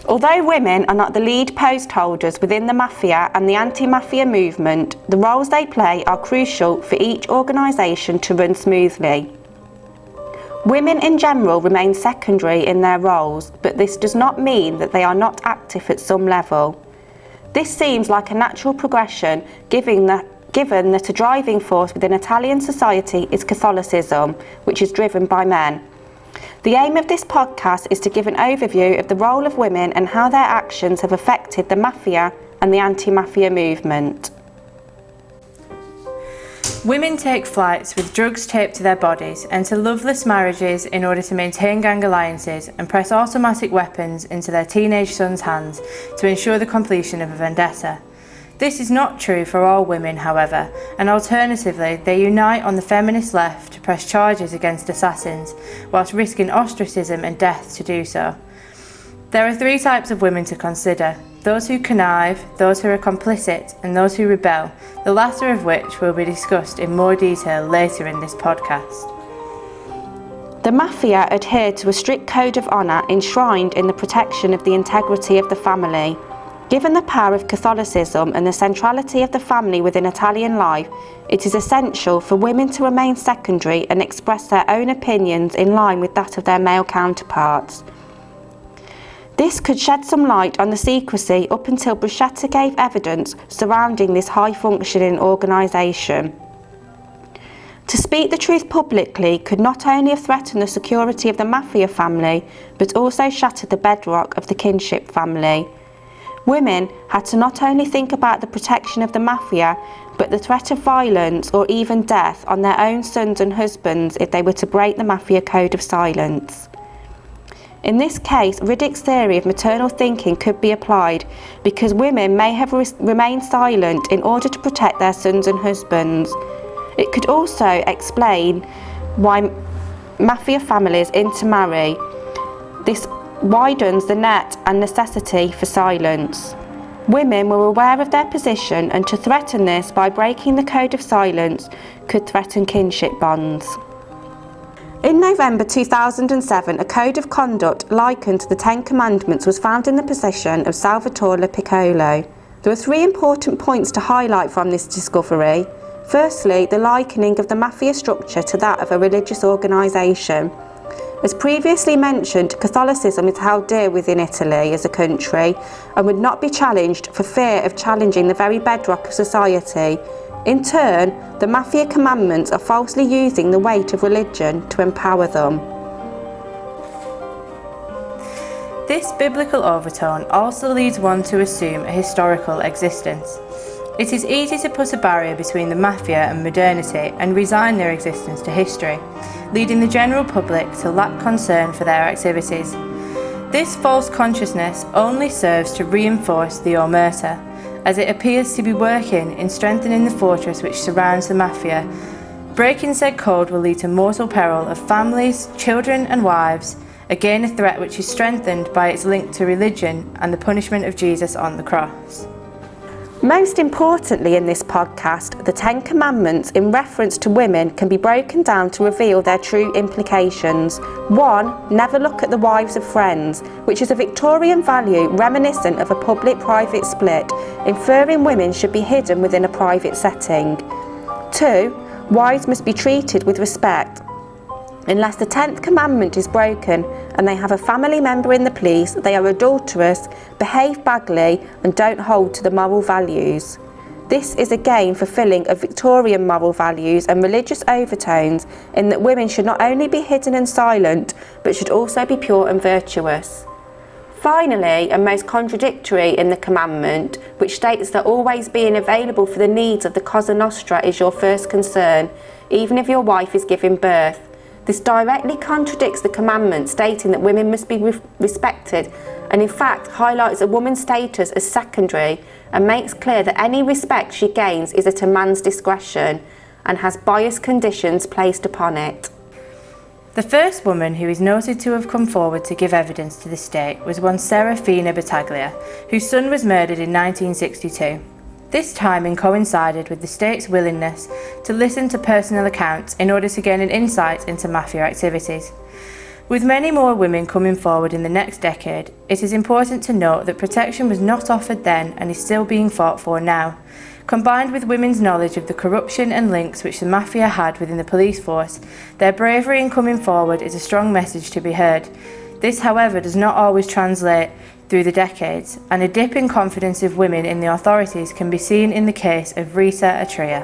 Although women are not the lead post holders within the Mafia and the anti-Mafia movement, the roles they play are crucial for each organisation to run smoothly. Women in general remain secondary in their roles, but this does not mean that they are not active at some level. This seems like a natural progression given that a driving force within Italian society is Catholicism, which is driven by men. The aim of this podcast is to give an overview of the role of women and how their actions have affected the Mafia and the anti-Mafia movement. Women take flights with drugs taped to their bodies, enter loveless marriages in order to maintain gang alliances, and press automatic weapons into their teenage sons' hands to ensure the completion of a vendetta. This is not true for all women, however, and alternatively they unite on the feminist left to press charges against assassins, whilst risking ostracism and death to do so. There are three types of women to consider: those who connive, those who are complicit, and those who rebel, the latter of which will be discussed in more detail later in this podcast. The Mafia adhered to a strict code of honour enshrined in the protection of the integrity of the family. Given the power of Catholicism and the centrality of the family within Italian life, it is essential for women to remain secondary and express their own opinions in line with that of their male counterparts. This could shed some light on the secrecy up until Bruschetta gave evidence surrounding this high-functioning organisation. To speak the truth publicly could not only have threatened the security of the Mafia family, but also shattered the bedrock of the kinship family. Women had to not only think about the protection of the Mafia, but the threat of violence or even death on their own sons and husbands if they were to break the Mafia code of silence. In this case, Riddick's theory of maternal thinking could be applied, because women may have remained silent in order to protect their sons and husbands. It could also explain why Mafia families intermarry. This widens the net and necessity for silence. Women were aware of their position, and to threaten this by breaking the code of silence could threaten kinship bonds. In November 2007, a code of conduct likened to the Ten Commandments was found in the possession of Salvatore Piccolo. There are three important points to highlight from this discovery. Firstly, the likening of the Mafia structure to that of a religious organisation. As previously mentioned, Catholicism is held dear within Italy as a country and would not be challenged for fear of challenging the very bedrock of society. In turn, the Mafia commandments are falsely using the weight of religion to empower them. This biblical overtone also leads one to assume a historical existence. It is easy to put a barrier between the Mafia and modernity and resign their existence to history, leading the general public to lack concern for their activities. This false consciousness only serves to reinforce the omerta, as it appears to be working in strengthening the fortress which surrounds the Mafia. Breaking said code will lead to mortal peril of families, children and wives, again a threat which is strengthened by its link to religion and the punishment of Jesus on the cross. Most importantly in this podcast, the Ten Commandments in reference to women can be broken down to reveal their true implications. 1. Never look at the wives of friends, which is a Victorian value reminiscent of a public-private split, inferring women should be hidden within a private setting. 2. Wives must be treated with respect. Unless the 10th commandment is broken and they have a family member in the police, they are adulterous, behave badly and don't hold to the moral values. This is again fulfilling of Victorian moral values and religious overtones in that women should not only be hidden and silent, but should also be pure and virtuous. Finally, and most contradictory in the commandment, which states that always being available for the needs of the Cosa Nostra is your first concern, even if your wife is giving birth. This directly contradicts the commandment stating that women must be respected, and in fact highlights a woman's status as secondary and makes clear that any respect she gains is at a man's discretion and has biased conditions placed upon it. The first woman who is noted to have come forward to give evidence to the state was one Serafina Battaglia, whose son was murdered in 1962. This timing coincided with the state's willingness to listen to personal accounts in order to gain an insight into Mafia activities. With many more women coming forward in the next decade, it is important to note that protection was not offered then and is still being fought for now. Combined with women's knowledge of the corruption and links which the Mafia had within the police force, their bravery in coming forward is a strong message to be heard. This, however, does not always translate through the decades, and a dip in confidence of women in the authorities can be seen in the case of Rita Atria.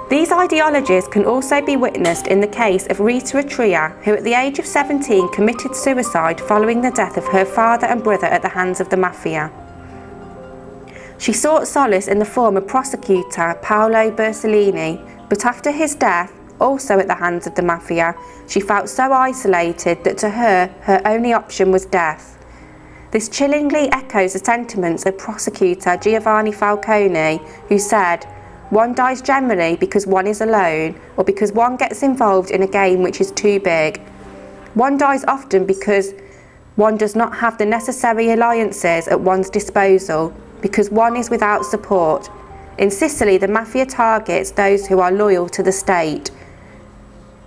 These ideologies can also be witnessed in the case of Rita Atria, who at the age of 17 committed suicide following the death of her father and brother at the hands of the Mafia. She sought solace in the former prosecutor Paolo Borsellino, but after his death, also at the hands of the Mafia, she felt so isolated that to her, her only option was death. This chillingly echoes the sentiments of prosecutor Giovanni Falcone, who said, "One dies generally because one is alone, or because one gets involved in a game which is too big. One dies often because one does not have the necessary alliances at one's disposal, because one is without support. In Sicily, the Mafia targets those who are loyal to the state,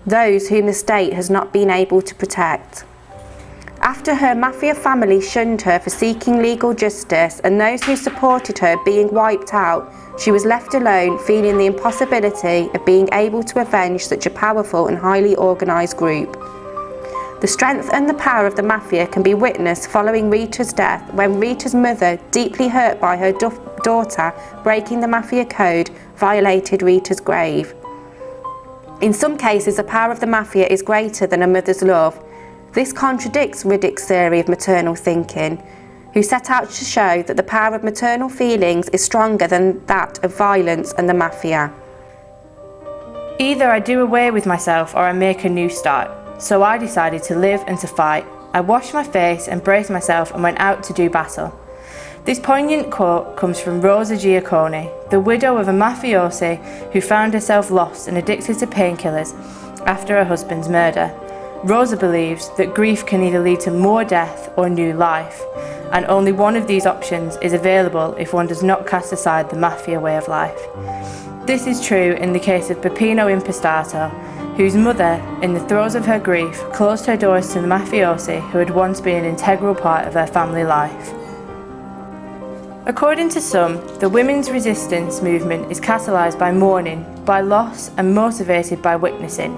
those whom the state has not been able to protect." After her Mafia family shunned her for seeking legal justice and those who supported her being wiped out, she was left alone, feeling the impossibility of being able to avenge such a powerful and highly organised group. The strength and the power of the Mafia can be witnessed following Rita's death, when Rita's mother, deeply hurt by her daughter breaking the Mafia code, violated Rita's grave. In some cases, the power of the Mafia is greater than a mother's love. This contradicts Riddick's theory of maternal thinking, who set out to show that the power of maternal feelings is stronger than that of violence and the Mafia. Either I do away with myself or I make a new start. So I decided to live and to fight. I washed my face and braced myself and went out to do battle. This poignant quote comes from Rosa Giaccone, the widow of a mafiosi who found herself lost and addicted to painkillers after her husband's murder. Rosa believes that grief can either lead to more death or new life, and only one of these options is available if one does not cast aside the Mafia way of life. This is true in the case of Peppino Impastato, whose mother, in the throes of her grief, closed her doors to the mafiosi who had once been an integral part of her family life. According to some, the women's resistance movement is catalysed by mourning, by loss, and motivated by witnessing.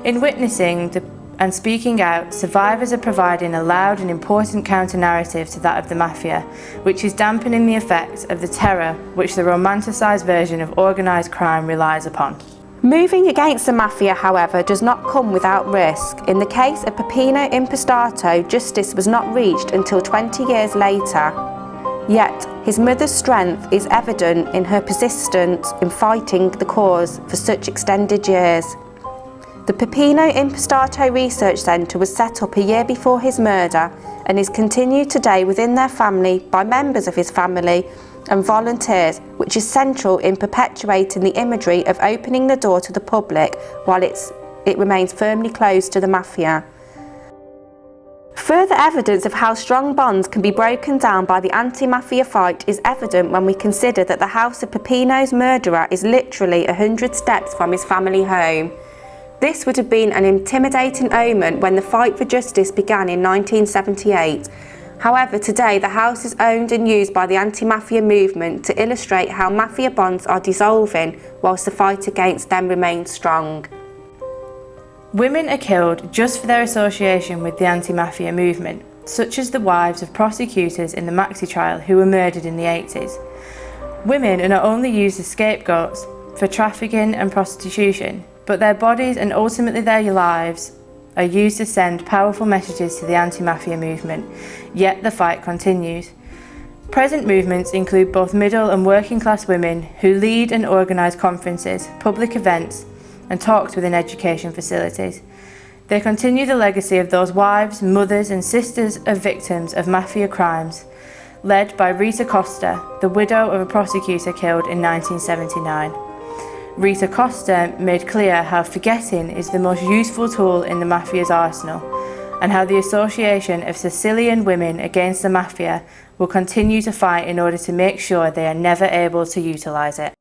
In witnessing and speaking out, survivors are providing a loud and important counter-narrative to that of the Mafia, which is dampening the effects of the terror which the romanticised version of organised crime relies upon. Moving against the Mafia, however, does not come without risk. In the case of Peppino Impastato, justice was not reached until 20 years later. Yet, his mother's strength is evident in her persistence in fighting the cause for such extended years. The Peppino Impastato Research Centre was set up a year before his murder and is continued today within their family by members of his family and volunteers, which is central in perpetuating the imagery of opening the door to the public while it remains firmly closed to the Mafia. Further evidence of how strong bonds can be broken down by the anti-Mafia fight is evident when we consider that the house of Peppino's murderer is literally 100 steps from his family home. This would have been an intimidating omen when the fight for justice began in 1978. However, today the house is owned and used by the anti-Mafia movement to illustrate how Mafia bonds are dissolving whilst the fight against them remains strong. Women are killed just for their association with the anti-Mafia movement, such as the wives of prosecutors in the Maxi trial who were murdered in the 80s. Women are not only used as scapegoats for trafficking and prostitution, but their bodies and ultimately their lives are used to send powerful messages to the anti-Mafia movement, yet the fight continues. Present movements include both middle and working class women who lead and organise conferences, public events and talks within education facilities. They continue the legacy of those wives, mothers and sisters of victims of Mafia crimes, led by Rita Costa, the widow of a prosecutor killed in 1979. Rita Costa made clear how forgetting is the most useful tool in the Mafia's arsenal, and how the association of Sicilian women against the Mafia will continue to fight in order to make sure they are never able to utilise it.